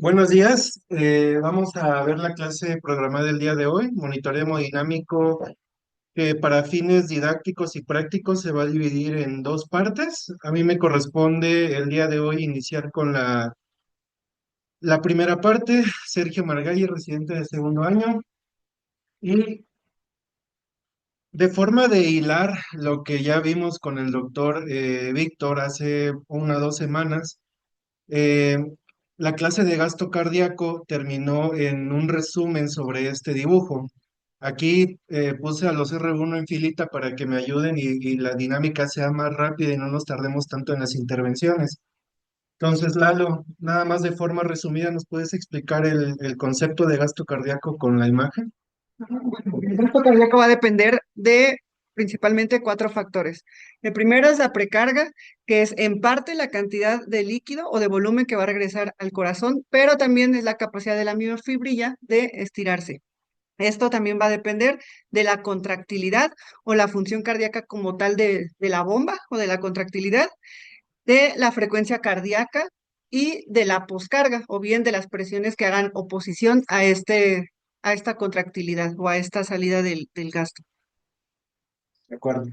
Buenos días, vamos a ver la clase programada del día de hoy, monitoreo hemodinámico, que para fines didácticos y prácticos se va a dividir en dos partes. A mí me corresponde el día de hoy iniciar con la primera parte, Sergio Margalli, residente de segundo año, y de forma de hilar lo que ya vimos con el doctor Víctor hace 1 o 2 semanas. Eh, la clase de gasto cardíaco terminó en un resumen sobre este dibujo. Aquí puse a los R1 en filita para que me ayuden y la dinámica sea más rápida y no nos tardemos tanto en las intervenciones. Entonces, Lalo, nada más de forma resumida, ¿nos puedes explicar el concepto de gasto cardíaco con la imagen? El gasto cardíaco va a depender de principalmente cuatro factores. El primero es la precarga, que es en parte la cantidad de líquido o de volumen que va a regresar al corazón, pero también es la capacidad de la miofibrilla de estirarse. Esto también va a depender de la contractilidad o la función cardíaca como tal de la bomba o de la contractilidad, de la frecuencia cardíaca y de la poscarga, o bien de las presiones que hagan oposición a esta contractilidad o a esta salida del gasto. De acuerdo.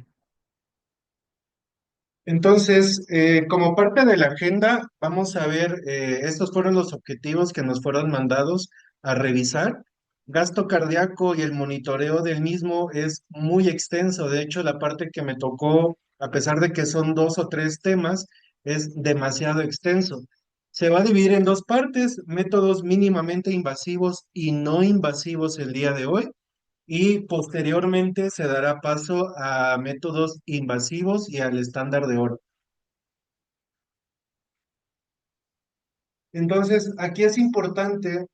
Entonces, como parte de la agenda, vamos a ver, estos fueron los objetivos que nos fueron mandados a revisar. Gasto cardíaco y el monitoreo del mismo es muy extenso. De hecho, la parte que me tocó, a pesar de que son 2 o 3 temas, es demasiado extenso. Se va a dividir en dos partes, métodos mínimamente invasivos y no invasivos el día de hoy, y posteriormente se dará paso a métodos invasivos y al estándar de oro. Entonces, aquí es importante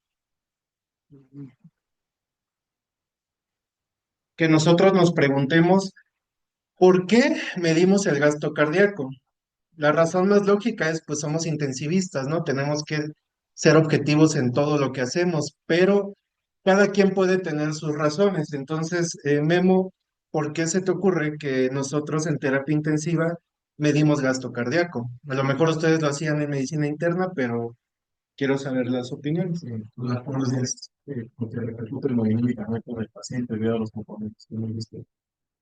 que nosotros nos preguntemos, ¿por qué medimos el gasto cardíaco? La razón más lógica es, pues somos intensivistas, ¿no? Tenemos que ser objetivos en todo lo que hacemos, pero cada quien puede tener sus razones. Entonces, Memo, ¿por qué se te ocurre que nosotros en terapia intensiva medimos gasto cardíaco? A lo mejor ustedes lo hacían en medicina interna, pero quiero saber las opiniones. Las formas es porque repercute hemodinámicamente con el paciente debido a los componentes que hemos visto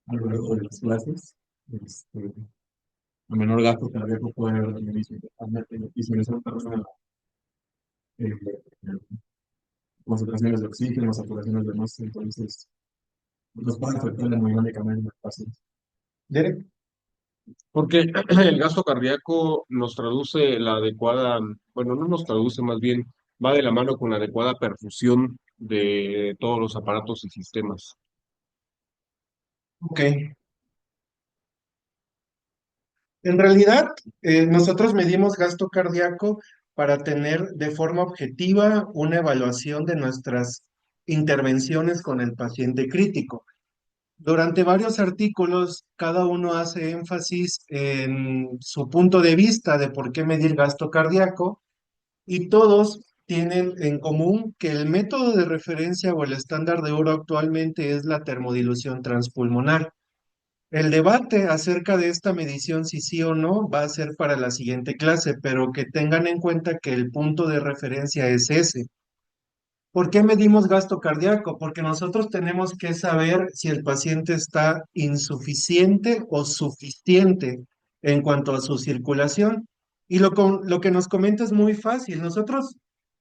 a lo largo de las clases. Este, a menor gasto cardíaco puede haber dinamismo totalmente y sin eso persona eh, concentraciones de oxígeno, saturaciones de masa, entonces nos puede afectar hemodinámicamente en el paciente. Derek. Porque el gasto cardíaco nos traduce la adecuada, bueno, no nos traduce, más bien va de la mano con la adecuada perfusión de todos los aparatos y sistemas. Ok. En realidad, nosotros medimos gasto cardíaco para tener de forma objetiva una evaluación de nuestras intervenciones con el paciente crítico. Durante varios artículos, cada uno hace énfasis en su punto de vista de por qué medir gasto cardíaco, y todos tienen en común que el método de referencia o el estándar de oro actualmente es la termodilución transpulmonar. El debate acerca de esta medición, si sí o no, va a ser para la siguiente clase, pero que tengan en cuenta que el punto de referencia es ese. ¿Por qué medimos gasto cardíaco? Porque nosotros tenemos que saber si el paciente está insuficiente o suficiente en cuanto a su circulación. Y lo que nos comenta es muy fácil. Nosotros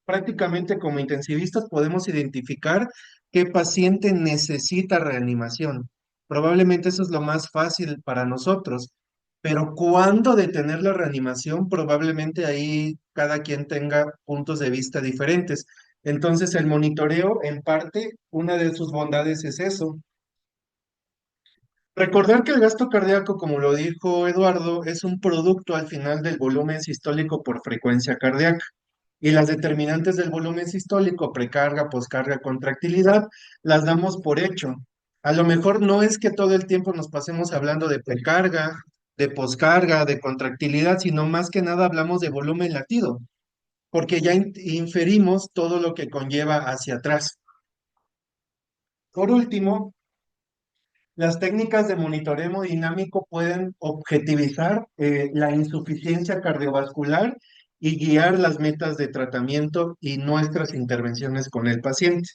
prácticamente como intensivistas podemos identificar qué paciente necesita reanimación. Probablemente eso es lo más fácil para nosotros. Pero cuándo detener la reanimación, probablemente ahí cada quien tenga puntos de vista diferentes. Entonces, el monitoreo, en parte, una de sus bondades es eso. Recordar que el gasto cardíaco, como lo dijo Eduardo, es un producto al final del volumen sistólico por frecuencia cardíaca. Y las determinantes del volumen sistólico, precarga, poscarga, contractilidad, las damos por hecho. A lo mejor no es que todo el tiempo nos pasemos hablando de precarga, de poscarga, de contractilidad, sino más que nada hablamos de volumen latido, porque ya inferimos todo lo que conlleva hacia atrás. Por último, las técnicas de monitoreo hemodinámico pueden objetivizar la insuficiencia cardiovascular y guiar las metas de tratamiento y nuestras intervenciones con el paciente.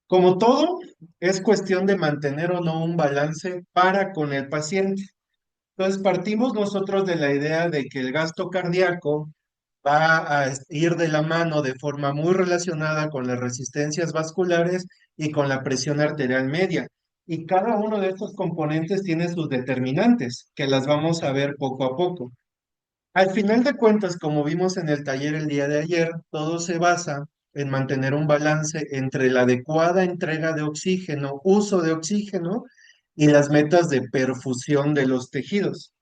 Como todo, es cuestión de mantener o no un balance para con el paciente. Entonces, partimos nosotros de la idea de que el gasto cardíaco va a ir de la mano de forma muy relacionada con las resistencias vasculares y con la presión arterial media. Y cada uno de estos componentes tiene sus determinantes, que las vamos a ver poco a poco. Al final de cuentas, como vimos en el taller el día de ayer, todo se basa en mantener un balance entre la adecuada entrega de oxígeno, uso de oxígeno y las metas de perfusión de los tejidos.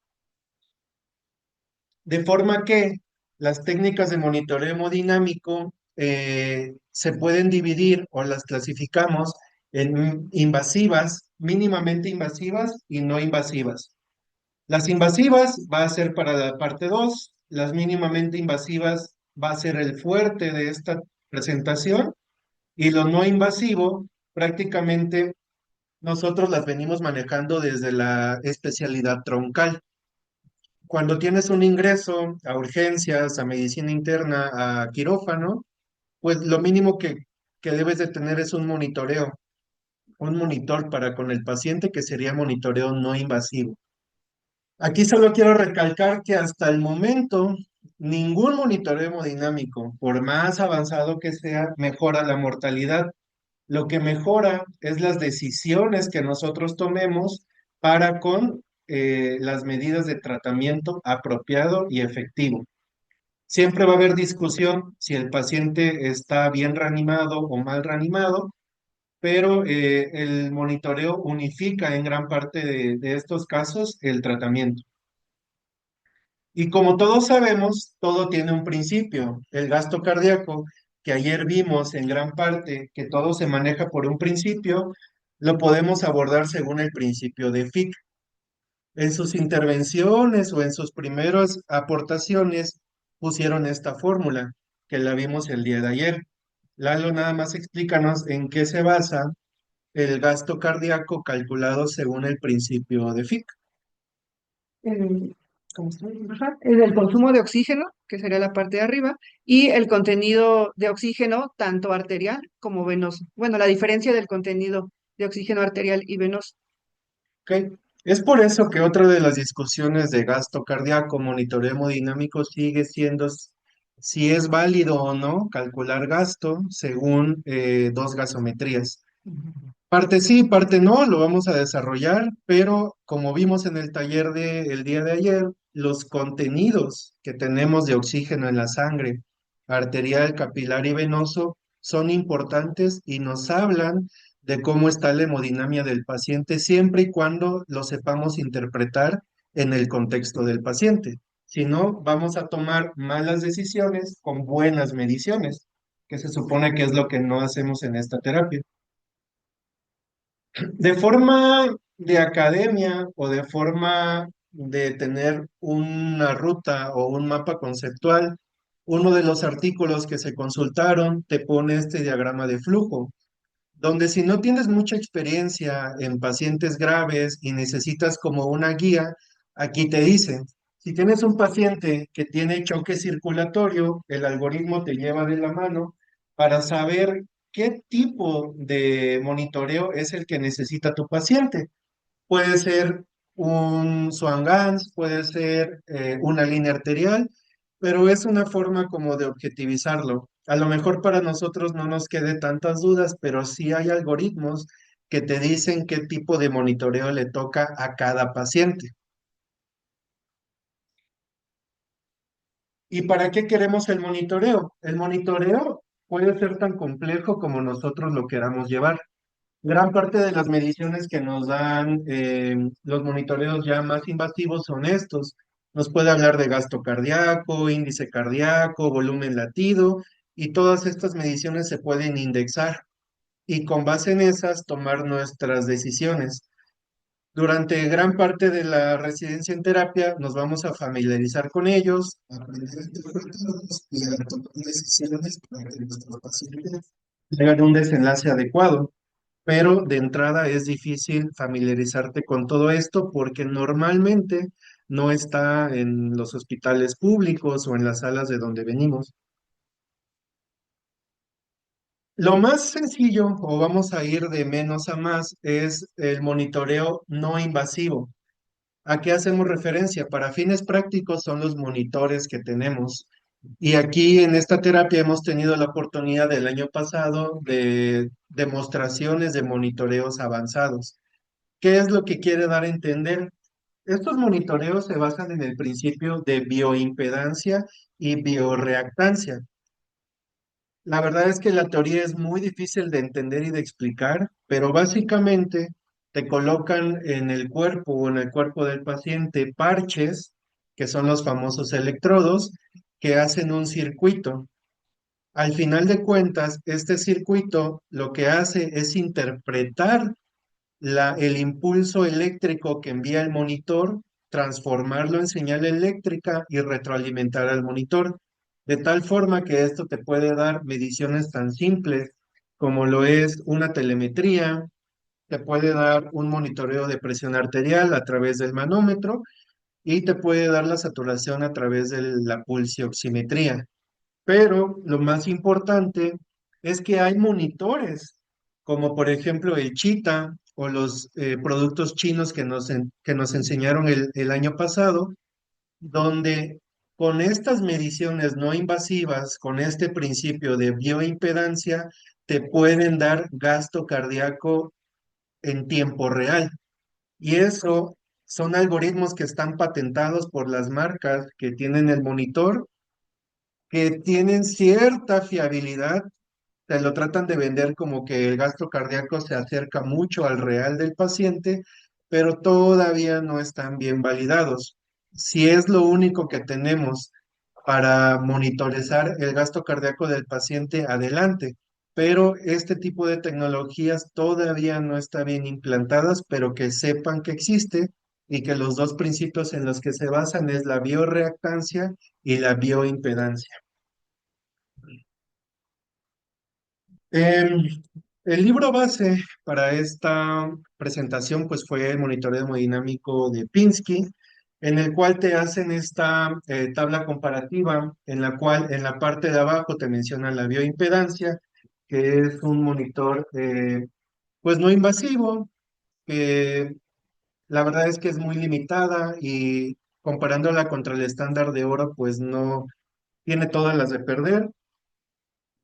De forma que las técnicas de monitoreo hemodinámico se pueden dividir o las clasificamos en invasivas, mínimamente invasivas y no invasivas. Las invasivas va a ser para la parte 2, las mínimamente invasivas va a ser el fuerte de esta presentación y lo no invasivo prácticamente nosotros las venimos manejando desde la especialidad troncal. Cuando tienes un ingreso a urgencias, a medicina interna, a quirófano, pues lo mínimo que debes de tener es un monitoreo, un monitor para con el paciente que sería monitoreo no invasivo. Aquí solo quiero recalcar que hasta el momento ningún monitoreo hemodinámico, por más avanzado que sea, mejora la mortalidad. Lo que mejora es las decisiones que nosotros tomemos para con las medidas de tratamiento apropiado y efectivo. Siempre va a haber discusión si el paciente está bien reanimado o mal reanimado, pero el monitoreo unifica en gran parte de estos casos el tratamiento. Y como todos sabemos, todo tiene un principio. El gasto cardíaco, que ayer vimos en gran parte que todo se maneja por un principio, lo podemos abordar según el principio de Fick. En sus intervenciones o en sus primeras aportaciones pusieron esta fórmula, que la vimos el día de ayer. Lalo, nada más explícanos en qué se basa el gasto cardíaco calculado según el principio de Fick. El, ¿Cómo se llama? Ajá, el consumo de oxígeno, que sería la parte de arriba, y el contenido de oxígeno, tanto arterial como venoso. Bueno, la diferencia del contenido de oxígeno arterial y venoso. ¿Ok? Es por eso que otra de las discusiones de gasto cardíaco, monitoreo hemodinámico, sigue siendo si es válido o no calcular gasto según dos gasometrías. Parte sí, parte no, lo vamos a desarrollar, pero como vimos en el taller del día de ayer, los contenidos que tenemos de oxígeno en la sangre, arterial, capilar y venoso, son importantes y nos hablan de cómo está la hemodinamia del paciente siempre y cuando lo sepamos interpretar en el contexto del paciente. Si no, vamos a tomar malas decisiones con buenas mediciones, que se supone que es lo que no hacemos en esta terapia. De forma de academia o de forma de tener una ruta o un mapa conceptual, uno de los artículos que se consultaron te pone este diagrama de flujo, donde si no tienes mucha experiencia en pacientes graves y necesitas como una guía, aquí te dicen, si tienes un paciente que tiene choque circulatorio, el algoritmo te lleva de la mano para saber qué tipo de monitoreo es el que necesita tu paciente. Puede ser un Swan-Ganz, puede ser una línea arterial, pero es una forma como de objetivizarlo. A lo mejor para nosotros no nos quede tantas dudas, pero sí hay algoritmos que te dicen qué tipo de monitoreo le toca a cada paciente. ¿Y para qué queremos el monitoreo? El monitoreo puede ser tan complejo como nosotros lo queramos llevar. Gran parte de las mediciones que nos dan los monitoreos ya más invasivos son estos. Nos puede hablar de gasto cardíaco, índice cardíaco, volumen latido, y todas estas mediciones se pueden indexar y con base en esas tomar nuestras decisiones. Durante gran parte de la residencia en terapia nos vamos a familiarizar con ellos, a aprender a interpretarlos y a tomar decisiones para que nuestros pacientes tengan un desenlace adecuado, pero de entrada es difícil familiarizarte con todo esto porque normalmente no está en los hospitales públicos o en las salas de donde venimos. Lo más sencillo, o vamos a ir de menos a más, es el monitoreo no invasivo. ¿A qué hacemos referencia? Para fines prácticos son los monitores que tenemos. Y aquí en esta terapia hemos tenido la oportunidad del año pasado de demostraciones de monitoreos avanzados. ¿Qué es lo que quiere dar a entender? Estos monitoreos se basan en el principio de bioimpedancia y bioreactancia. La verdad es que la teoría es muy difícil de entender y de explicar, pero básicamente te colocan en el cuerpo o en el cuerpo del paciente parches, que son los famosos electrodos, que hacen un circuito. Al final de cuentas, este circuito lo que hace es interpretar el impulso eléctrico que envía el monitor, transformarlo en señal eléctrica y retroalimentar al monitor, de tal forma que esto te puede dar mediciones tan simples como lo es una telemetría, te puede dar un monitoreo de presión arterial a través del manómetro y te puede dar la saturación a través de la pulsioximetría. Pero lo más importante es que hay monitores, como por ejemplo el Cheetah o los productos chinos que nos enseñaron el año pasado, donde con estas mediciones no invasivas, con este principio de bioimpedancia, te pueden dar gasto cardíaco en tiempo real. Y eso son algoritmos que están patentados por las marcas que tienen el monitor, que tienen cierta fiabilidad, te lo tratan de vender como que el gasto cardíaco se acerca mucho al real del paciente, pero todavía no están bien validados. Si es lo único que tenemos para monitorizar el gasto cardíaco del paciente, adelante. Pero este tipo de tecnologías todavía no está bien implantadas, pero que sepan que existe y que los dos principios en los que se basan es la bioreactancia y la bioimpedancia. Em, el libro base para esta presentación pues fue el monitoreo hemodinámico de Pinsky, en el cual te hacen esta tabla comparativa, en la cual en la parte de abajo te mencionan la bioimpedancia, que es un monitor pues no invasivo, que la verdad es que es muy limitada y comparándola contra el estándar de oro pues no tiene todas las de perder.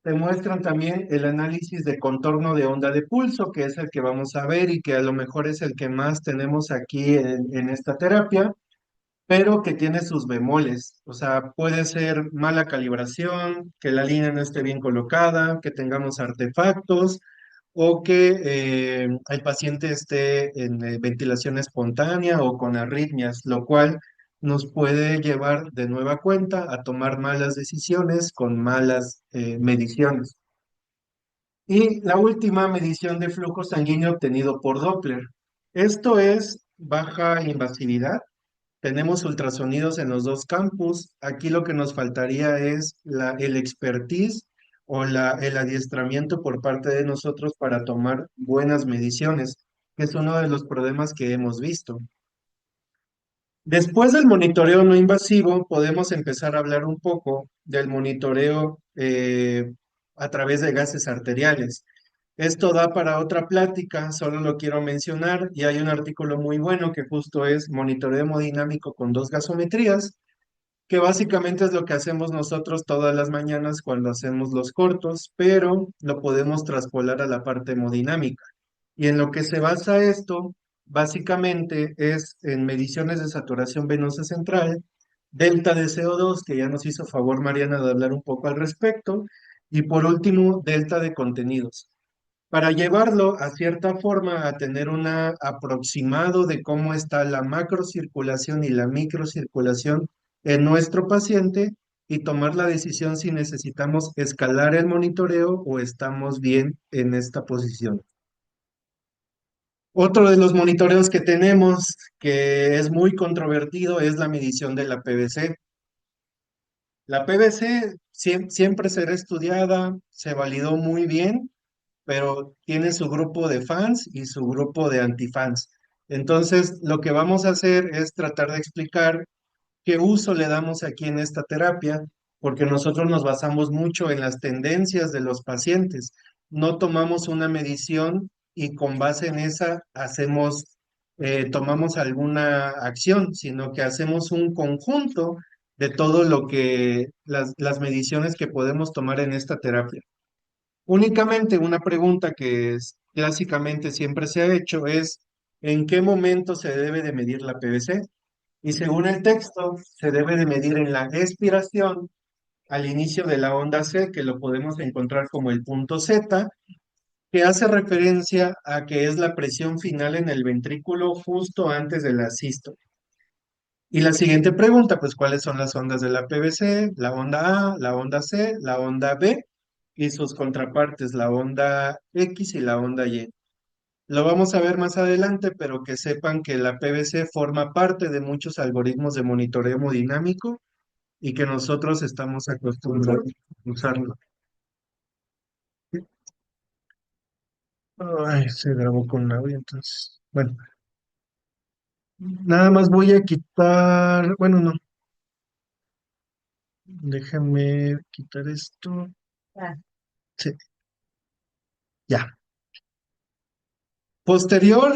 Te muestran también el análisis de contorno de onda de pulso, que es el que vamos a ver y que a lo mejor es el que más tenemos aquí en esta terapia, pero que tiene sus bemoles. O sea, puede ser mala calibración, que la línea no esté bien colocada, que tengamos artefactos o que el paciente esté en ventilación espontánea o con arritmias, lo cual nos puede llevar de nueva cuenta a tomar malas decisiones con malas mediciones. Y la última medición de flujo sanguíneo obtenido por Doppler. Esto es baja invasividad. Tenemos ultrasonidos en los dos campus. Aquí lo que nos faltaría es el expertise o el adiestramiento por parte de nosotros para tomar buenas mediciones, que es uno de los problemas que hemos visto. Después del monitoreo no invasivo, podemos empezar a hablar un poco del monitoreo a través de gases arteriales. Esto da para otra plática, solo lo quiero mencionar, y hay un artículo muy bueno que justo es monitoreo hemodinámico con dos gasometrías, que básicamente es lo que hacemos nosotros todas las mañanas cuando hacemos los cortos, pero lo podemos traspolar a la parte hemodinámica. Y en lo que se basa esto, básicamente es en mediciones de saturación venosa central, delta de CO2, que ya nos hizo favor Mariana de hablar un poco al respecto, y por último, delta de contenidos para llevarlo a cierta forma a tener un aproximado de cómo está la macrocirculación y la microcirculación en nuestro paciente y tomar la decisión si necesitamos escalar el monitoreo o estamos bien en esta posición. Otro de los monitoreos que tenemos, que es muy controvertido, es la medición de la PVC. La PVC siempre será estudiada, se validó muy bien, pero tiene su grupo de fans y su grupo de antifans. Entonces, lo que vamos a hacer es tratar de explicar qué uso le damos aquí en esta terapia, porque nosotros nos basamos mucho en las tendencias de los pacientes. No tomamos una medición y con base en esa tomamos alguna acción, sino que hacemos un conjunto de todo lo que, las mediciones que podemos tomar en esta terapia. Únicamente una pregunta que clásicamente siempre se ha hecho es, ¿en qué momento se debe de medir la PVC? Y según el texto, se debe de medir en la expiración al inicio de la onda C, que lo podemos encontrar como el punto Z, que hace referencia a que es la presión final en el ventrículo justo antes de la sístole. Y la siguiente pregunta, pues, ¿cuáles son las ondas de la PVC? La onda A, la onda C, la onda B y sus contrapartes, la onda X y la onda Y. Lo vamos a ver más adelante, pero que sepan que la PVC forma parte de muchos algoritmos de monitoreo hemodinámico y que nosotros estamos acostumbrados a usarlo. Ay, se grabó con audio, entonces. Bueno, nada más voy a quitar, bueno, no, déjame quitar esto. Sí, ya. Posterior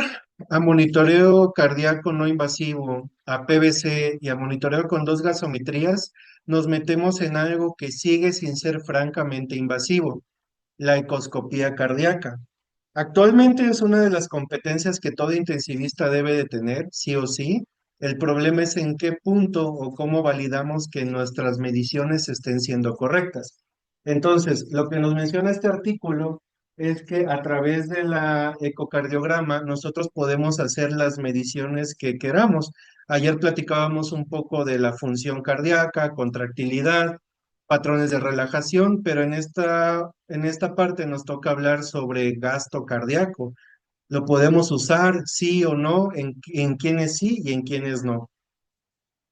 a monitoreo cardíaco no invasivo, a PVC y a monitoreo con dos gasometrías, nos metemos en algo que sigue sin ser francamente invasivo, la ecoscopía cardíaca. Actualmente es una de las competencias que todo intensivista debe de tener, sí o sí. El problema es en qué punto o cómo validamos que nuestras mediciones estén siendo correctas. Entonces, lo que nos menciona este artículo es que a través de la ecocardiograma nosotros podemos hacer las mediciones que queramos. Ayer platicábamos un poco de la función cardíaca, contractilidad, patrones de relajación, pero en esta parte nos toca hablar sobre gasto cardíaco. ¿Lo podemos usar, sí o no, en quienes sí y en quienes no?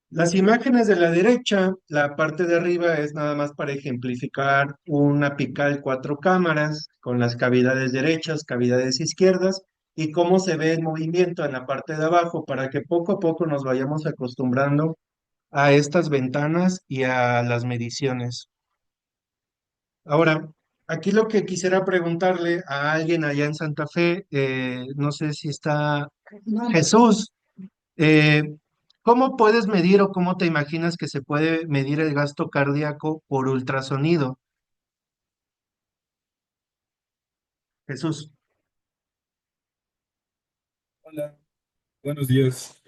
Las imágenes de la derecha, la parte de arriba es nada más para ejemplificar una apical cuatro cámaras con las cavidades derechas, cavidades izquierdas y cómo se ve el movimiento en la parte de abajo para que poco a poco nos vayamos acostumbrando a estas ventanas y a las mediciones. Ahora, aquí lo que quisiera preguntarle a alguien allá en Santa Fe, no sé si está Jesús, eh, ¿cómo puedes medir o cómo te imaginas que se puede medir el gasto cardíaco por ultrasonido? Jesús, Hola, buenos días.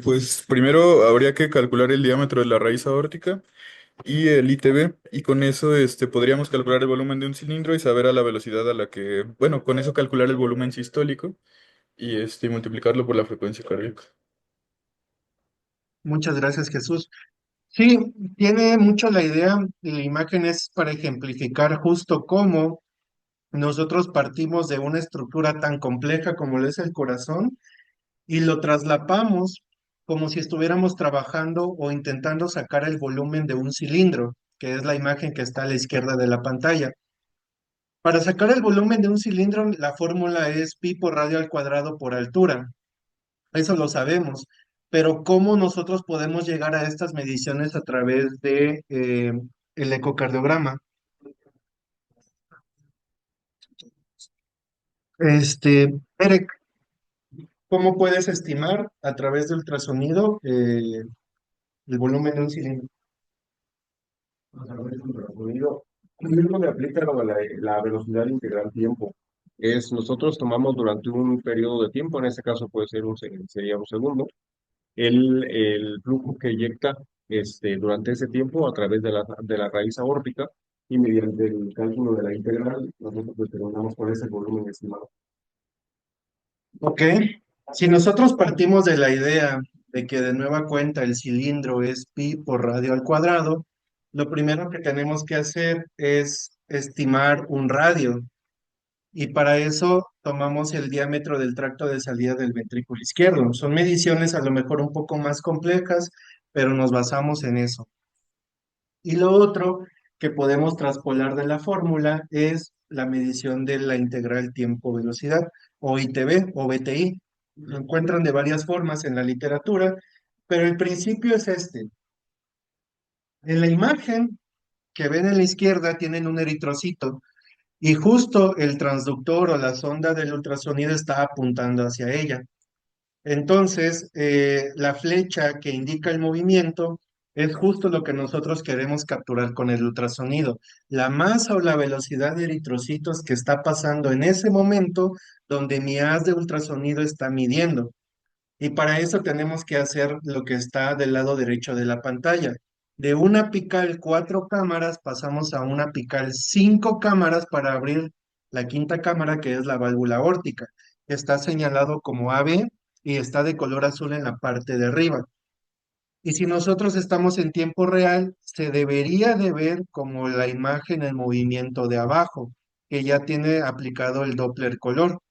Pues primero habría que calcular el diámetro de la raíz aórtica y el ITB, y con eso podríamos calcular el volumen de un cilindro y saber a la velocidad a la que, bueno, con eso calcular el volumen sistólico y multiplicarlo por la frecuencia cardíaca. muchas gracias, Jesús. Sí, tiene mucho la idea, la imagen es para ejemplificar justo cómo nosotros partimos de una estructura tan compleja como lo es el corazón y lo traslapamos como si estuviéramos trabajando o intentando sacar el volumen de un cilindro, que es la imagen que está a la izquierda de la pantalla. Para sacar el volumen de un cilindro, la fórmula es pi por radio al cuadrado por altura. Eso lo sabemos. Pero ¿cómo nosotros podemos llegar a estas mediciones a través de el ecocardiograma? Eric, ¿cómo puedes estimar a través de ultrasonido el volumen de un cilindro? O sea, por ejemplo, sonido, mismo le aplica lo de la velocidad integral tiempo. Es, nosotros tomamos durante un periodo de tiempo, en este caso puede ser sería un segundo, el flujo que eyecta durante ese tiempo a través de la raíz aórtica y mediante el cálculo de la integral, nosotros determinamos cuál es el volumen estimado. Ok, si nosotros partimos de la idea de que de nueva cuenta el cilindro es pi por radio al cuadrado, lo primero que tenemos que hacer es estimar un radio y para eso tomamos el diámetro del tracto de salida del ventrículo izquierdo. Son mediciones a lo mejor un poco más complejas, pero nos basamos en eso. Y lo otro que podemos traspolar de la fórmula es la medición de la integral tiempo-velocidad o ITV o BTI. lo encuentran de varias formas en la literatura, pero el principio es este. En la imagen que ven en la izquierda tienen un eritrocito y justo el transductor o la sonda del ultrasonido está apuntando hacia ella. Entonces, la flecha que indica el movimiento es justo lo que nosotros queremos capturar con el ultrasonido, la masa o la velocidad de eritrocitos que está pasando en ese momento donde mi haz de ultrasonido está midiendo. Y para eso tenemos que hacer lo que está del lado derecho de la pantalla. De una apical 4 cámaras pasamos a una apical 5 cámaras para abrir la quinta cámara, que es la válvula aórtica. Está señalado como AB y está de color azul en la parte de arriba. Y si nosotros estamos en tiempo real, se debería de ver como la imagen en movimiento de abajo, que ya tiene aplicado el Doppler color.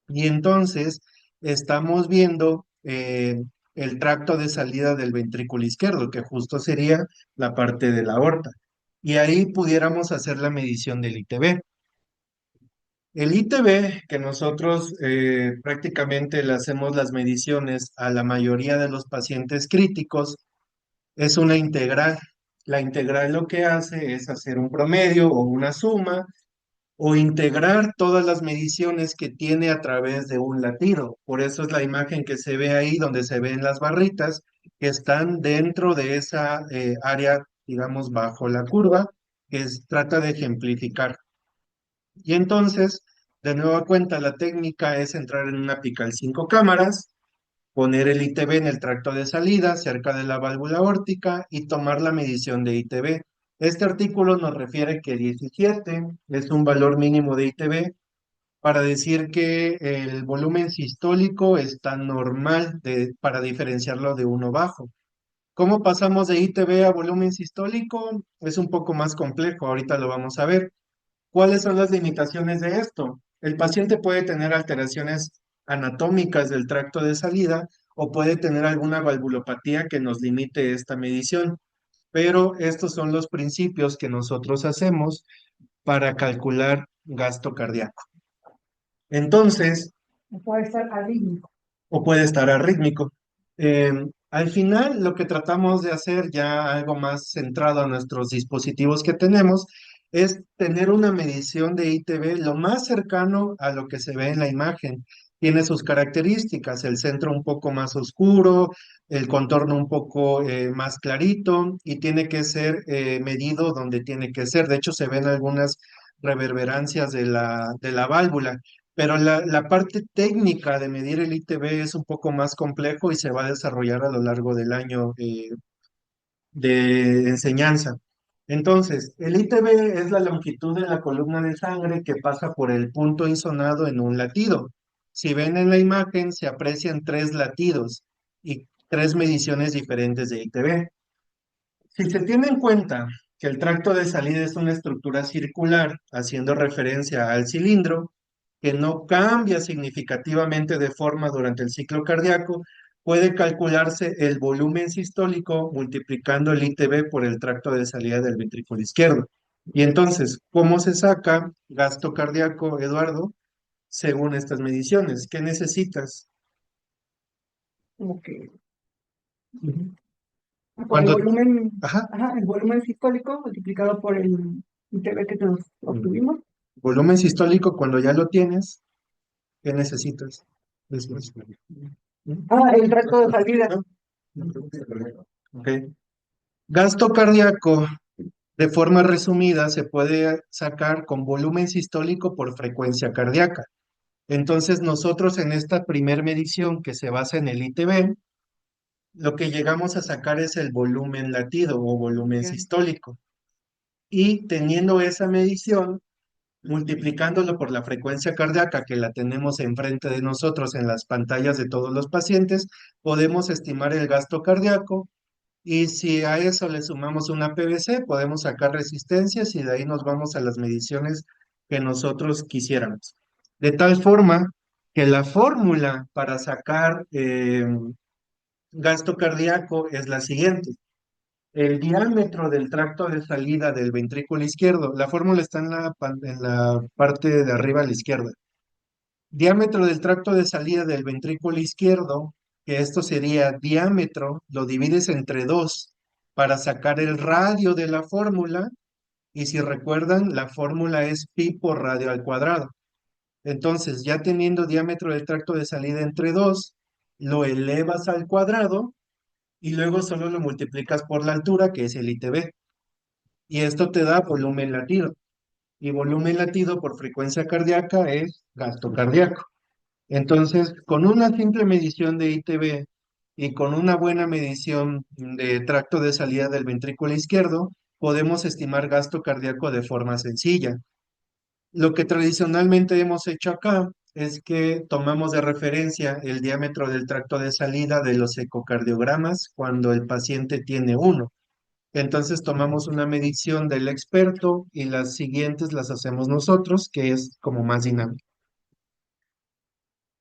Y entonces estamos viendo el tracto de salida del ventrículo izquierdo, que justo sería la parte de la aorta. Y ahí pudiéramos hacer la medición del ITB. El ITB, que nosotros prácticamente le hacemos las mediciones a la mayoría de los pacientes críticos, es una integral. La integral lo que hace es hacer un promedio o una suma o integrar todas las mediciones que tiene a través de un latido. Por eso es la imagen que se ve ahí, donde se ven las barritas que están dentro de esa área, digamos, bajo la curva, trata de ejemplificar. Y entonces, de nueva cuenta, la técnica es entrar en una apical 5 cámaras, poner el ITB en el tracto de salida cerca de la válvula aórtica y tomar la medición de ITB. Este artículo nos refiere que 17 es un valor mínimo de ITB para decir que el volumen sistólico está normal para diferenciarlo de uno bajo. ¿Cómo pasamos de ITB a volumen sistólico? Es un poco más complejo, ahorita lo vamos a ver. ¿Cuáles son las limitaciones de esto? El paciente puede tener alteraciones anatómicas del tracto de salida o puede tener alguna valvulopatía que nos limite esta medición, pero estos son los principios que nosotros hacemos para calcular gasto cardíaco. Entonces, Puede estar arrítmico. o puede estar arrítmico. Eh, Al final, lo que tratamos de hacer, ya algo más centrado a nuestros dispositivos que tenemos, es tener una medición de ITB lo más cercano a lo que se ve en la imagen. Tiene sus características, el centro un poco más oscuro, el contorno un poco más clarito y tiene que ser medido donde tiene que ser. De hecho, se ven algunas reverberancias de la válvula. Pero la parte técnica de medir el ITB es un poco más complejo y se va a desarrollar a lo largo del año de enseñanza. Entonces, el ITB es la longitud de la columna de sangre que pasa por el punto insonado en un latido. Si ven en la imagen, se aprecian 3 latidos y 3 mediciones diferentes de ITB. Si se tiene en cuenta que el tracto de salida es una estructura circular, haciendo referencia al cilindro, que no cambia significativamente de forma durante el ciclo cardíaco, puede calcularse el volumen sistólico multiplicando el ITB por el tracto de salida del ventrículo izquierdo. Y entonces, ¿cómo se saca gasto cardíaco, Eduardo? Según estas mediciones, ¿qué necesitas? Como que Ujú. por el Cuando, volumen, ajá, el volumen sistólico multiplicado por el ITB que nos obtuvimos. volumen sistólico, cuando ya lo tienes, ¿qué necesitas después? El resto de salida. Ok. Gasto cardíaco, de forma resumida, se puede sacar con volumen sistólico por frecuencia cardíaca. Entonces, nosotros en esta primer medición que se basa en el ITB, lo que llegamos a sacar es el volumen latido o volumen Ya. sistólico. Y teniendo esa medición, multiplicándolo por la frecuencia cardíaca que la tenemos enfrente de nosotros en las pantallas de todos los pacientes, podemos estimar el gasto cardíaco y si a eso le sumamos una PVC, podemos sacar resistencias y de ahí nos vamos a las mediciones que nosotros quisiéramos. De tal forma que la fórmula para sacar gasto cardíaco es la siguiente. El diámetro del tracto de salida del ventrículo izquierdo, la fórmula está en la parte de arriba a la izquierda. Diámetro del tracto de salida del ventrículo izquierdo, que esto sería diámetro, lo divides entre dos para sacar el radio de la fórmula, y si recuerdan, la fórmula es pi por radio al cuadrado. Entonces, ya teniendo diámetro del tracto de salida entre dos, lo elevas al cuadrado y luego solo lo multiplicas por la altura, que es el ITB. Y esto te da volumen latido. Y volumen latido por frecuencia cardíaca es gasto cardíaco. Entonces, con una simple medición de ITB y con una buena medición de tracto de salida del ventrículo izquierdo, podemos estimar gasto cardíaco de forma sencilla. Lo que tradicionalmente hemos hecho acá es que tomamos de referencia el diámetro del tracto de salida de los ecocardiogramas cuando el paciente tiene uno. Entonces tomamos una medición del experto y las siguientes las hacemos nosotros, que es como más dinámico.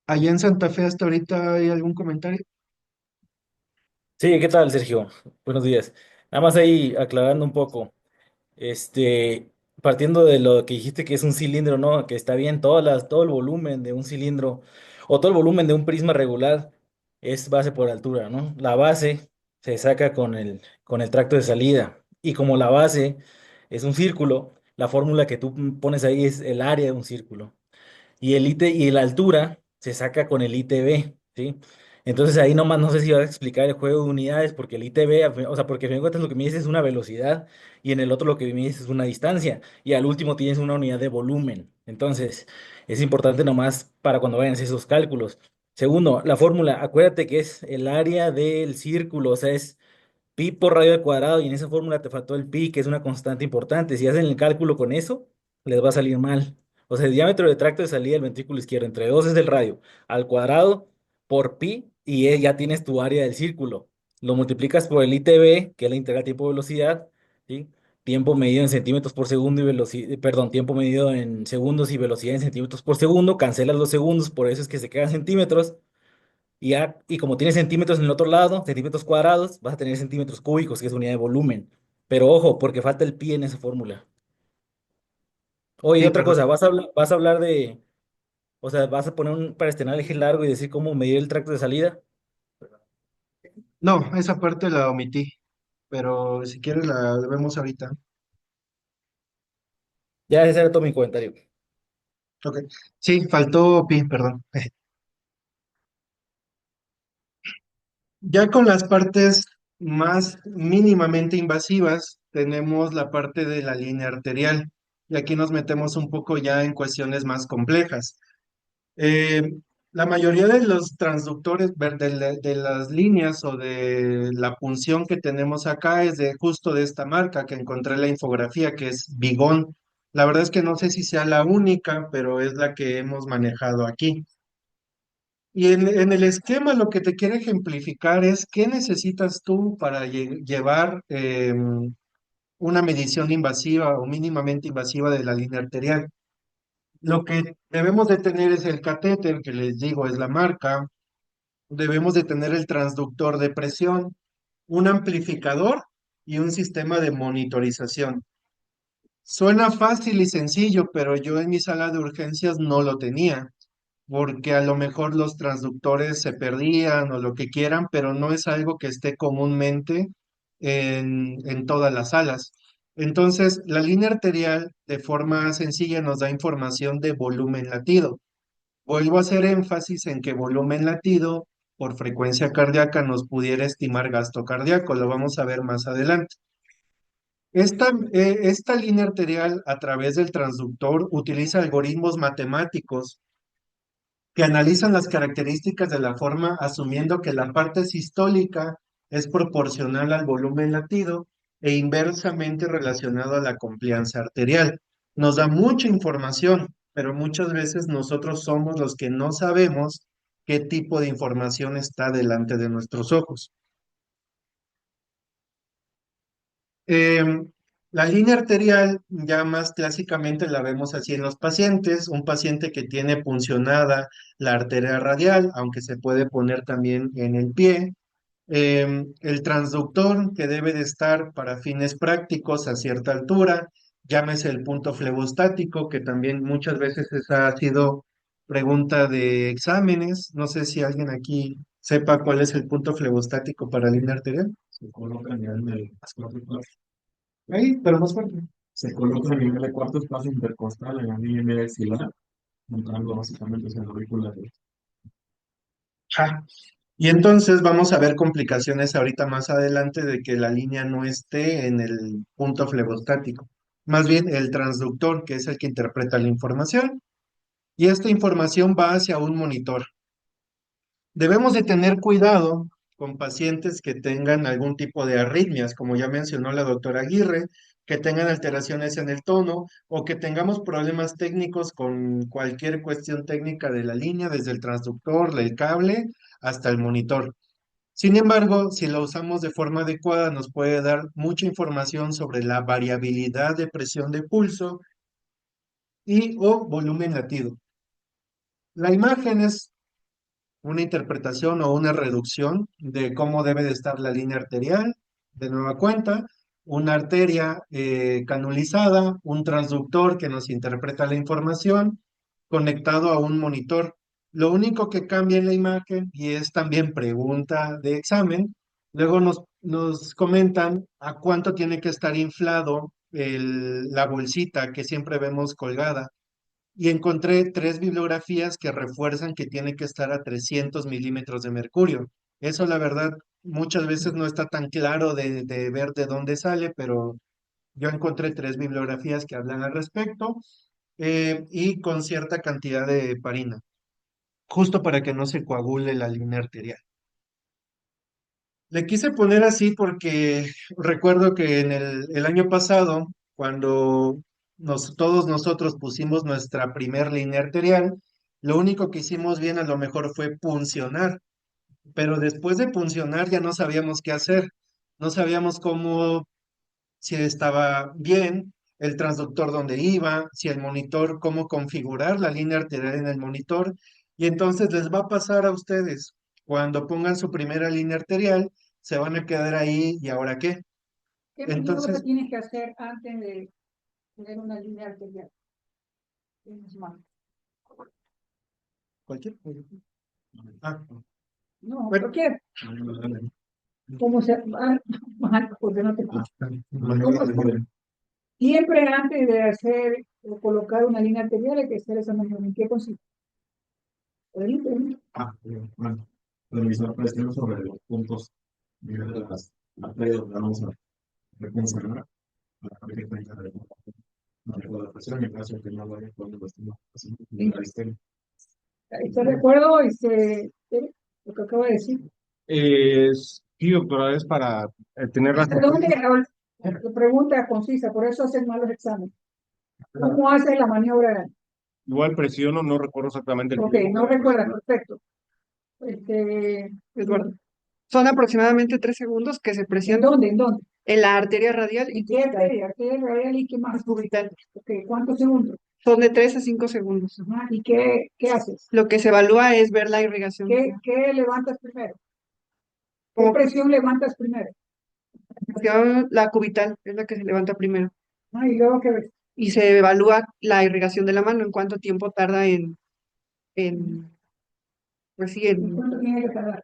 Allá en Santa Fe hasta ahorita hay algún comentario. Sí, ¿qué tal, Sergio? Buenos días. Nada más ahí aclarando un poco, partiendo de lo que dijiste que es un cilindro, ¿no? Que está bien, todo el volumen de un cilindro o todo el volumen de un prisma regular es base por altura, ¿no? La base se saca con el tracto de salida y como la base es un círculo, la fórmula que tú pones ahí es el área de un círculo. Y la altura se saca con el ITB, ¿sí? Entonces ahí nomás no sé si vas a explicar el juego de unidades, porque el ITB, o sea, porque a fin de cuentas lo que me dices es una velocidad y en el otro lo que me dices es una distancia y al último tienes una unidad de volumen. Entonces es importante nomás para cuando vayan a hacer esos cálculos. Segundo, la fórmula, acuérdate que es el área del círculo, o sea, es pi por radio al cuadrado y en esa fórmula te faltó el pi, que es una constante importante. Si hacen el cálculo con eso, les va a salir mal. O sea, el diámetro de tracto de salida del ventrículo izquierdo entre 2 es el radio al cuadrado por pi y ya tienes tu área del círculo. Lo multiplicas por el ITB, que es la integral tiempo-velocidad, ¿sí? Tiempo medido en centímetros por segundo y velocidad, perdón, tiempo medido en segundos y velocidad en centímetros por segundo, cancelas los segundos, por eso es que se quedan centímetros. Y como tiene centímetros en el otro lado, centímetros cuadrados, vas a tener centímetros cúbicos, que es unidad de volumen. Pero ojo, porque falta el pi en esa fórmula. Oye, Sí, otra perdón. cosa, vas a hablar de, o sea, vas a poner un paresternal eje largo y decir cómo medir el tracto de salida. No, esa parte la omití, pero si quieres la vemos ahorita. Ya ese era todo mi comentario. Ok. Sí, faltó pi, perdón. Ya con las partes más mínimamente invasivas, tenemos la parte de la línea arterial. Y aquí nos metemos un poco ya en cuestiones más complejas. Eh, la mayoría de los transductores de las líneas o de la punción que tenemos acá es de justo de esta marca que encontré en la infografía, que es Bigón. La verdad es que no sé si sea la única, pero es la que hemos manejado aquí. Y en el esquema lo que te quiere ejemplificar es qué necesitas tú para llevar una medición invasiva o mínimamente invasiva de la línea arterial. Lo que debemos de tener es el catéter, que les digo es la marca. Debemos de tener el transductor de presión, un amplificador y un sistema de monitorización. Suena fácil y sencillo, pero yo en mi sala de urgencias no lo tenía, porque a lo mejor los transductores se perdían o lo que quieran, pero no es algo que esté comúnmente en todas las salas. Entonces, la línea arterial de forma sencilla nos da información de volumen latido. Vuelvo a hacer énfasis en que volumen latido por frecuencia cardíaca nos pudiera estimar gasto cardíaco, lo vamos a ver más adelante. Esta línea arterial a través del transductor utiliza algoritmos matemáticos que analizan las características de la forma asumiendo que la parte sistólica es proporcional al volumen latido e inversamente relacionado a la complianza arterial. Nos da mucha información, pero muchas veces nosotros somos los que no sabemos qué tipo de información está delante de nuestros ojos. Em, la línea arterial ya más clásicamente la vemos así en los pacientes, un paciente que tiene puncionada la arteria radial, aunque se puede poner también en el pie. El transductor que debe de estar para fines prácticos a cierta altura, llámese el punto flebostático, que también muchas veces esa ha sido pregunta de exámenes. No sé si alguien aquí sepa cuál es el punto flebostático para línea arterial. Se coloca a nivel de las cuatro clases. Ahí, pero más fuerte. Se coloca a nivel de cuarto espacio intercostal en la línea media axilar, entrando básicamente hacia la aurícula derecha. Ah, y entonces vamos a ver complicaciones ahorita más adelante de que la línea no esté en el punto flebostático. Más bien el transductor, que es el que interpreta la información, y esta información va hacia un monitor. Debemos de tener cuidado con pacientes que tengan algún tipo de arritmias, como ya mencionó la doctora Aguirre, que tengan alteraciones en el tono o que tengamos problemas técnicos con cualquier cuestión técnica de la línea, desde el transductor, el cable, hasta el monitor. Sin embargo, si lo usamos de forma adecuada, nos puede dar mucha información sobre la variabilidad de presión de pulso y o volumen latido. La imagen es una interpretación o una reducción de cómo debe de estar la línea arterial, de nueva cuenta, una arteria canulizada, un transductor que nos interpreta la información, conectado a un monitor. Lo único que cambia en la imagen, y es también pregunta de examen, luego nos comentan a cuánto tiene que estar inflado la bolsita que siempre vemos colgada y encontré tres bibliografías que refuerzan que tiene que estar a 300 milímetros de mercurio. Eso, la verdad, muchas veces no está tan claro de ver de dónde sale, pero yo encontré tres bibliografías que hablan al respecto y con cierta cantidad de heparina, justo para que no se coagule la línea arterial. Le quise poner así porque recuerdo que en el año pasado, cuando todos nosotros pusimos nuestra primer línea arterial, lo único que hicimos bien a lo mejor fue puncionar, pero después de puncionar ya no sabíamos qué hacer, no sabíamos cómo, si estaba bien, el transductor dónde iba, si el monitor, cómo configurar la línea arterial en el monitor. Y entonces les va a pasar a ustedes, cuando pongan su primera línea arterial, se van a quedar ahí, ¿y ahora qué? ¿Qué maniobra Entonces, tienes que hacer antes de tener una línea arterial? cualquier. Ah, No, bueno, cualquier. ¿Cómo se porque no te Siempre antes de hacer o colocar una línea arterial hay que hacer esa maniobra. ¿En qué consiste? Bueno, revisar presión sobre los puntos nivel de las arterias donde vamos a refuncionar para que tenga la presión en caso de que no vaya con el destino la histeria. ¿Está de acuerdo? Lo que acabo de decir. Sí, doctora, es para tener las... Perdón, pregunta concisa, por eso hacen malos exámenes. ¿Cómo hace la maniobra? Igual presiono, no recuerdo exactamente el Ok, tiempo. no recuerda, perfecto. Eduardo. Son aproximadamente 3 segundos que se ¿En presionan dónde? ¿En dónde? en la arteria radial y ¿En qué arteria? ¿Arteria radial y qué más? cubital. Ok, ¿cuántos segundos? Son de 3 a 5 segundos. Ajá, ¿y qué haces? Lo que se evalúa es ver la irrigación. ¿Qué levantas primero? ¿Qué Como presión levantas primero? la cubital es la que se levanta primero. Ah, y luego qué ves. Y se evalúa la irrigación de la mano, en cuánto tiempo tarda en, pues sí, ¿Y cuánto tiene que tardar?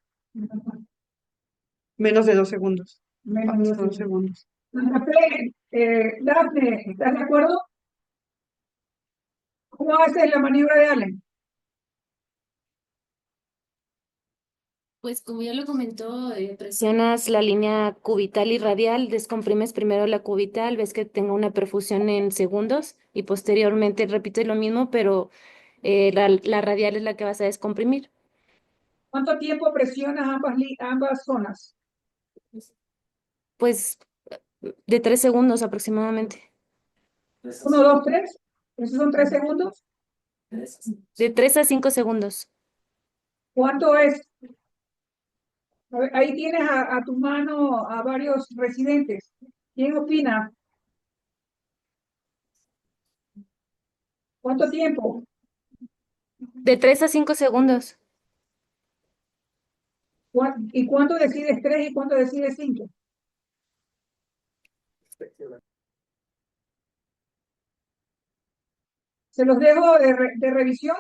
menos de 2 segundos. Menos de 2 segundos. Dafne, Dafne, ¿estás de acuerdo? ¿Cómo haces la maniobra de Allen? Pues como ya lo comentó, presionas la línea cubital y radial, descomprimes primero la cubital, ves que tenga una perfusión en segundos y posteriormente repites lo mismo, pero la radial es la que vas a descomprimir. ¿Cuánto tiempo presionas ambas zonas? Pues de 3 segundos aproximadamente. 1, 2, 3. ¿Esos son 3 segundos? De 3 a 5 segundos. ¿Cuánto es? A ver, ahí tienes a tu mano a varios residentes. ¿Quién opina? ¿Cuánto tiempo? De 3 a 5 segundos. ¿Y cuánto decides 3 y cuánto decides 5? Se los dejo de revisión.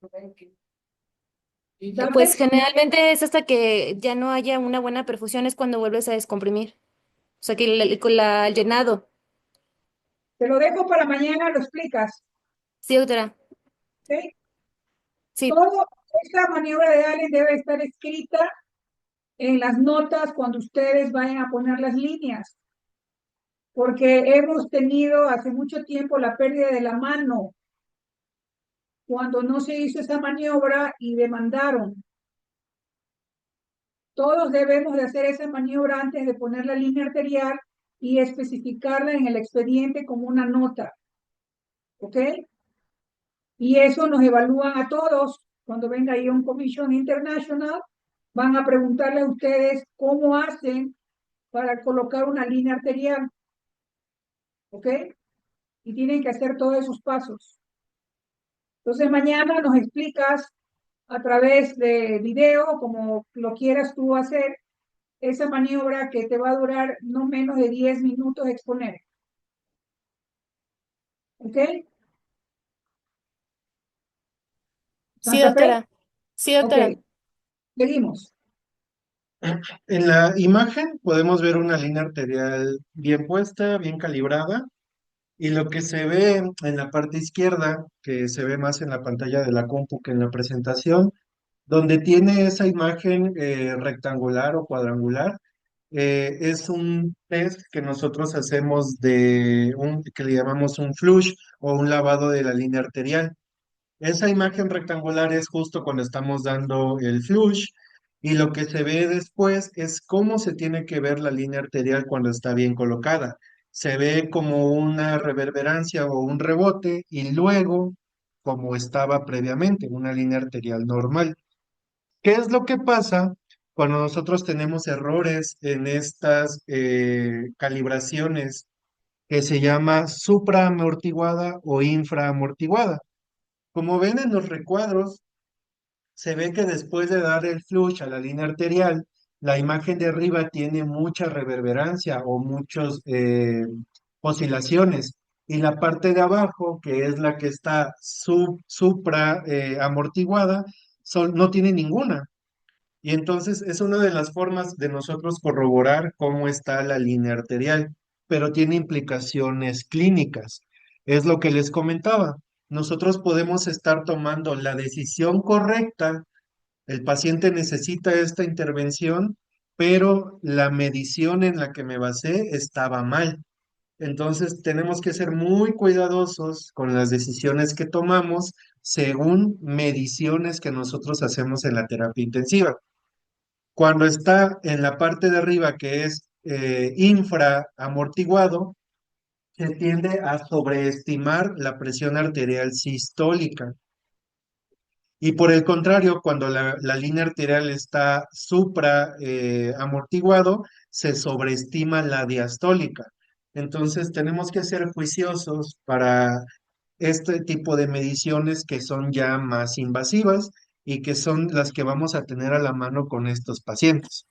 Pues Dafne, generalmente es hasta que ya no haya una buena perfusión es cuando vuelves a descomprimir. O sea que el llenado. te lo dejo para mañana, lo explicas. Sí, doctora. ¿Ok? Sí. Todo esta maniobra de Allen debe estar escrita en las notas cuando ustedes vayan a poner las líneas, porque hemos tenido hace mucho tiempo la pérdida de la mano cuando no se hizo esa maniobra y demandaron. Todos debemos de hacer esa maniobra antes de poner la línea arterial y especificarla en el expediente como una nota, ¿ok? Y eso nos evalúan a todos. Cuando venga ahí un Commission International, van a preguntarle a ustedes cómo hacen para colocar una línea arterial, ¿ok? Y tienen que hacer todos esos pasos. Entonces mañana nos explicas a través de video, como lo quieras tú hacer, esa maniobra que te va a durar no menos de 10 minutos exponer. ¿Ok? Sí, ¿Santa Fe? doctora. Sí, Ok, doctora. seguimos. En la imagen podemos ver una línea arterial bien puesta, bien calibrada, y lo que se ve en la parte izquierda, que se ve más en la pantalla de la compu que en la presentación, donde tiene esa imagen rectangular o cuadrangular, es un test que nosotros hacemos que le llamamos un flush o un lavado de la línea arterial. Esa imagen rectangular es justo cuando estamos dando el flush y lo que se ve después es cómo se tiene que ver la línea arterial cuando está bien colocada. Se ve como una reverberancia o un rebote y luego como estaba previamente, una línea arterial normal. ¿Qué es lo que pasa cuando nosotros tenemos errores en estas calibraciones que se llama supraamortiguada o infraamortiguada? Como ven en los recuadros, se ve que después de dar el flush a la línea arterial, la imagen de arriba tiene mucha reverberancia o muchas oscilaciones. Y la parte de abajo, que es la que está supra amortiguada, no tiene ninguna. Y entonces es una de las formas de nosotros corroborar cómo está la línea arterial, pero tiene implicaciones clínicas. Es lo que les comentaba. Nosotros podemos estar tomando la decisión correcta, el paciente necesita esta intervención, pero la medición en la que me basé estaba mal. Entonces tenemos que ser muy cuidadosos con las decisiones que tomamos según mediciones que nosotros hacemos en la terapia intensiva. Cuando está en la parte de arriba, que es infraamortiguado, se tiende a sobreestimar la presión arterial sistólica. Y por el contrario, cuando la línea arterial está supra amortiguado, se sobreestima la diastólica. Entonces tenemos que ser juiciosos para este tipo de mediciones que son ya más invasivas y que son las que vamos a tener a la mano con estos pacientes.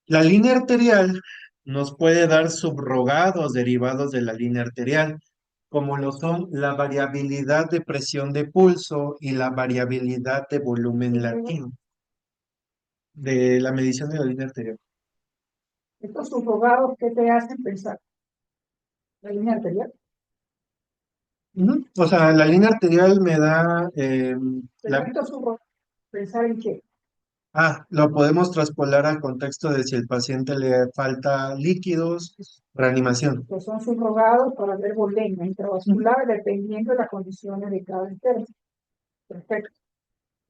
La línea arterial nos puede dar subrogados derivados de la línea arterial, como lo son la variabilidad de presión de pulso y la variabilidad de volumen latino de la medición de la línea arterial. Estos subrogados que te hacen pensar. La línea anterior. Ujú. O sea, la línea arterial me da Pero estos subrogados, pensar en qué. lo podemos traspolar al contexto de si el paciente le falta líquidos, reanimación. Que son subrogados para ver volumen intravascular dependiendo de las condiciones de cada interno. Perfecto.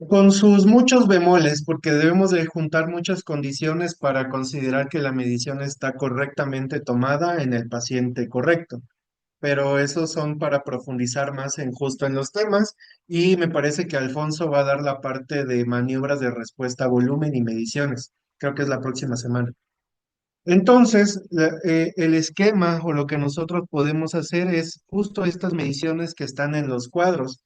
Con sus muchos bemoles, porque debemos de juntar muchas condiciones para considerar que la medición está correctamente tomada en el paciente correcto. Pero esos son para profundizar más en justo en los temas y me parece que Alfonso va a dar la parte de maniobras de respuesta a volumen y mediciones. Creo que es la próxima semana. Entonces, el esquema o lo que nosotros podemos hacer es justo estas mediciones que están en los cuadros.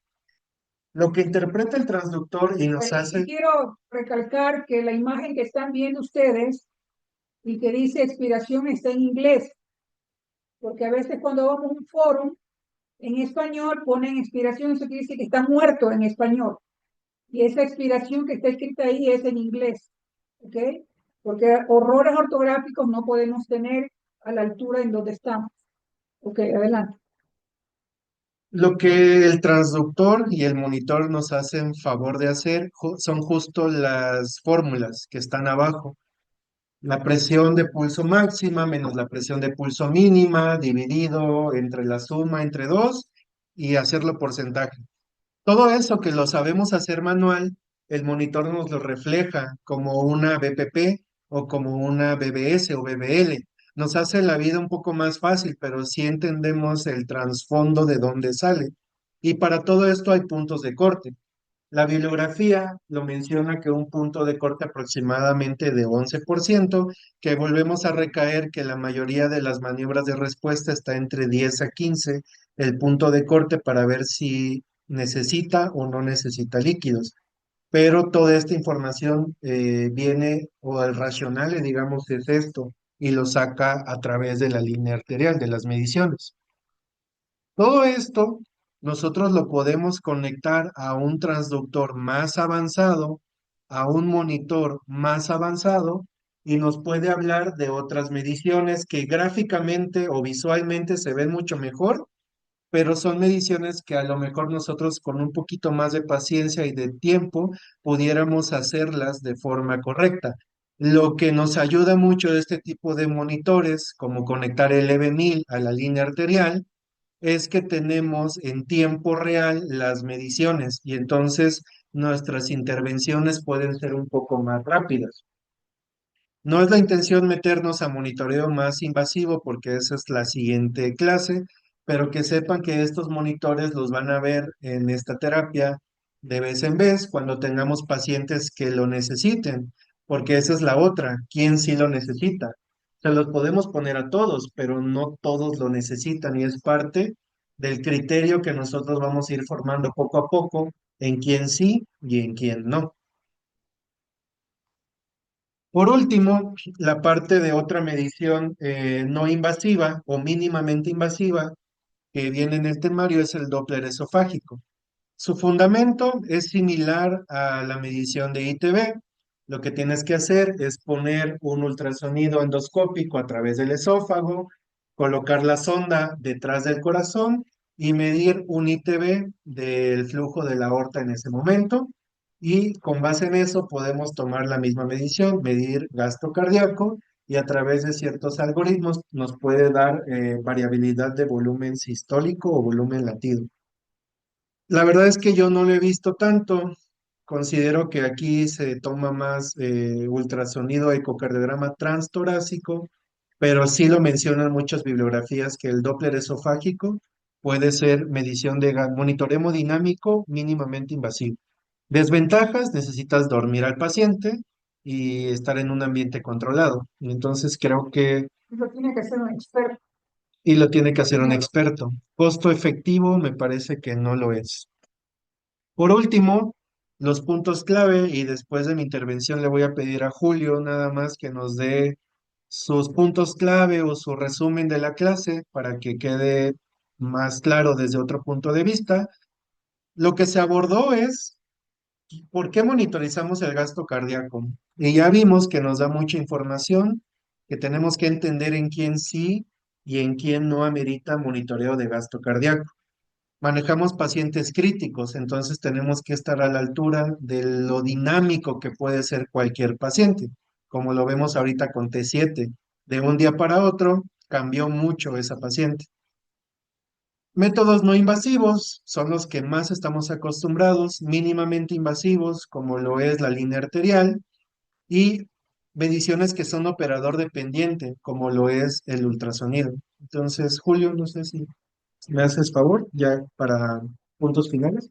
Lo que interpreta el transductor y nos Y hace... quiero recalcar que la imagen que están viendo ustedes y que dice expiración está en inglés, porque a veces cuando vamos a un foro, En español ponen expiración, eso quiere decir que está muerto en español. Y esa expiración que está escrita ahí es en inglés, ¿ok? Porque horrores ortográficos no podemos tener a la altura en donde estamos. Ok, adelante. Lo que el transductor y el monitor nos hacen favor de hacer son justo las fórmulas que están abajo. La presión de pulso máxima menos la presión de pulso mínima dividido entre la suma entre dos y hacerlo porcentaje. Todo eso que lo sabemos hacer manual, el monitor nos lo refleja como una BPP o como una BBS o BBL. Nos hace la vida un poco más fácil, pero sí entendemos el trasfondo de dónde sale. Y para todo esto hay puntos de corte. La bibliografía lo menciona que un punto de corte aproximadamente de 11%, que volvemos a recaer que la mayoría de las maniobras de respuesta está entre 10 a 15 el punto de corte para ver si necesita o no necesita líquidos. Pero toda esta información viene, o el racional, digamos, es esto, y lo saca a través de la línea arterial, de las mediciones. Todo esto nosotros lo podemos conectar a un transductor más avanzado, a un monitor más avanzado y nos puede hablar de otras mediciones que gráficamente o visualmente se ven mucho mejor, pero son mediciones que a lo mejor nosotros con un poquito más de paciencia y de tiempo pudiéramos hacerlas de forma correcta. Lo que nos ayuda mucho de este tipo de monitores, como conectar el EV1000 a la línea arterial, es que tenemos en tiempo real las mediciones y entonces nuestras intervenciones pueden ser un poco más rápidas. No es la intención meternos a monitoreo más invasivo porque esa es la siguiente clase, pero que sepan que estos monitores los van a ver en esta terapia de vez en vez cuando tengamos pacientes que lo necesiten, porque esa es la otra, ¿quién sí lo necesita? Se los podemos poner a todos, pero no todos lo necesitan y es parte del criterio que nosotros vamos a ir formando poco a poco en quién sí y en quién no. Por último, la parte de otra medición no invasiva o mínimamente invasiva que viene en el temario es el Doppler esofágico. Su fundamento es similar a la medición de ITB. Lo que tienes que hacer es poner un ultrasonido endoscópico a través del esófago, colocar la sonda detrás del corazón y medir un ITB del flujo de la aorta en ese momento. Y con base en eso podemos tomar la misma medición, medir gasto cardíaco y a través de ciertos algoritmos nos puede dar variabilidad de volumen sistólico o volumen latido. La verdad es que yo no lo he visto tanto. Considero que aquí se toma más ultrasonido ecocardiograma transtorácico, pero sí lo mencionan muchas bibliografías que el Doppler esofágico puede ser medición de monitoreo hemodinámico mínimamente invasivo. Desventajas, necesitas dormir al paciente y estar en un ambiente controlado. Entonces creo que, Eso tiene que ser un experto. y lo tiene que hacer un experto. Costo efectivo me parece que no lo es. Por último, los puntos clave, y después de mi intervención le voy a pedir a Julio nada más que nos dé sus puntos clave o su resumen de la clase para que quede más claro desde otro punto de vista. Lo que se abordó es ¿por qué monitorizamos el gasto cardíaco? Y ya vimos que nos da mucha información, que tenemos que entender en quién sí y en quién no amerita monitoreo de gasto cardíaco. Manejamos pacientes críticos, entonces tenemos que estar a la altura de lo dinámico que puede ser cualquier paciente, como lo vemos ahorita con T7. De un día para otro cambió mucho esa paciente. Métodos no invasivos son los que más estamos acostumbrados, mínimamente invasivos, como lo es la línea arterial, y mediciones que son operador dependiente, como lo es el ultrasonido. Entonces, Julio, no sé si me haces favor, ya para puntos finales.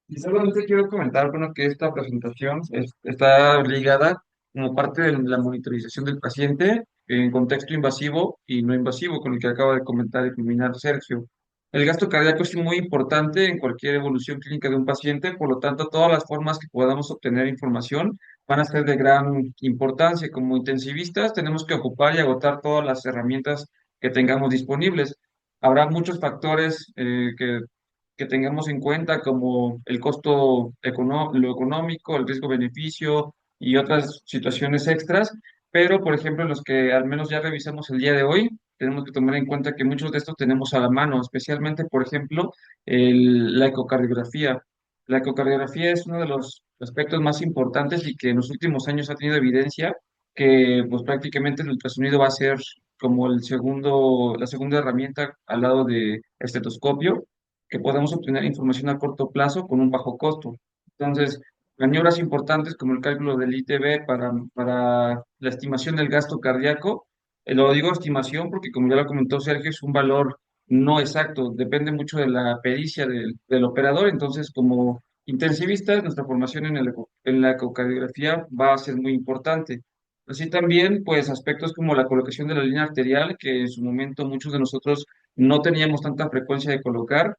Y solamente quiero comentar, bueno, que esta presentación está ligada como parte de la monitorización del paciente en contexto invasivo y no invasivo, con el que acaba de comentar y culminar Sergio. El gasto cardíaco es muy importante en cualquier evolución clínica de un paciente, por lo tanto, todas las formas que podamos obtener información van a ser de gran importancia. Como intensivistas, tenemos que ocupar y agotar todas las herramientas que tengamos disponibles. Habrá muchos factores que tengamos en cuenta, como el costo lo económico, el riesgo-beneficio y otras situaciones extras, pero por ejemplo, en los que al menos ya revisamos el día de hoy, tenemos que tomar en cuenta que muchos de estos tenemos a la mano, especialmente, por ejemplo, la ecocardiografía. La ecocardiografía es uno de los aspectos más importantes y que en los últimos años ha tenido evidencia que pues prácticamente el ultrasonido va a ser como la segunda herramienta al lado de estetoscopio, que podemos obtener información a corto plazo con un bajo costo. Entonces, maniobras importantes como el cálculo del ITB para la estimación del gasto cardíaco. Lo digo estimación porque, como ya lo comentó Sergio, es un valor no exacto, depende mucho de la pericia del operador. Entonces, como intensivistas, nuestra formación en la ecocardiografía va a ser muy importante. Así también, pues aspectos como la colocación de la línea arterial, que en su momento muchos de nosotros no teníamos tanta frecuencia de colocar,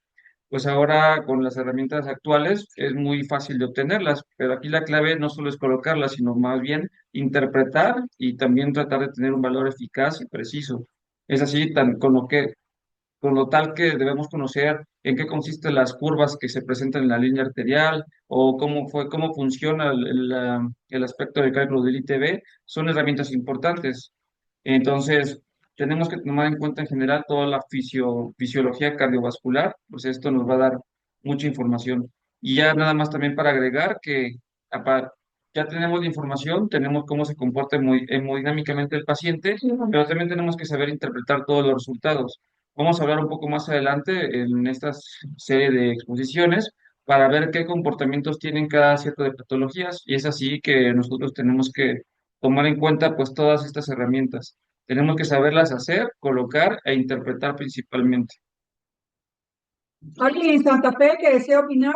pues ahora con las herramientas actuales es muy fácil de obtenerlas, pero aquí la clave no solo es colocarlas, sino más bien interpretar y también tratar de tener un valor eficaz y preciso. Es así, con lo tal que debemos conocer en qué consisten las curvas que se presentan en la línea arterial o cómo funciona el aspecto de cálculo del ITB, son herramientas importantes. Entonces, tenemos que tomar en cuenta en general toda la fisiología cardiovascular, pues esto nos va a dar mucha información. Y ya nada más también para agregar que apa- ya tenemos la información, tenemos cómo se comporta hemodinámicamente el paciente, pero también tenemos que saber interpretar todos los resultados. Vamos a hablar un poco más adelante en esta serie de exposiciones para ver qué comportamientos tienen cada cierta de patologías, y es así que nosotros tenemos que tomar en cuenta pues todas estas herramientas. Tenemos que saberlas hacer, colocar e interpretar principalmente. ¿Alguien en Santa Fe que desea opinar?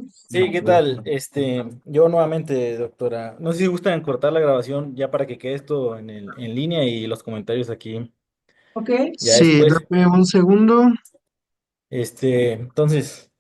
Sí, ¿qué tal? Yo nuevamente, doctora, no sé si gustan cortar la grabación ya para que quede esto en línea y los comentarios aquí ¿Ok? ya Sí, después. dame un segundo. Entonces,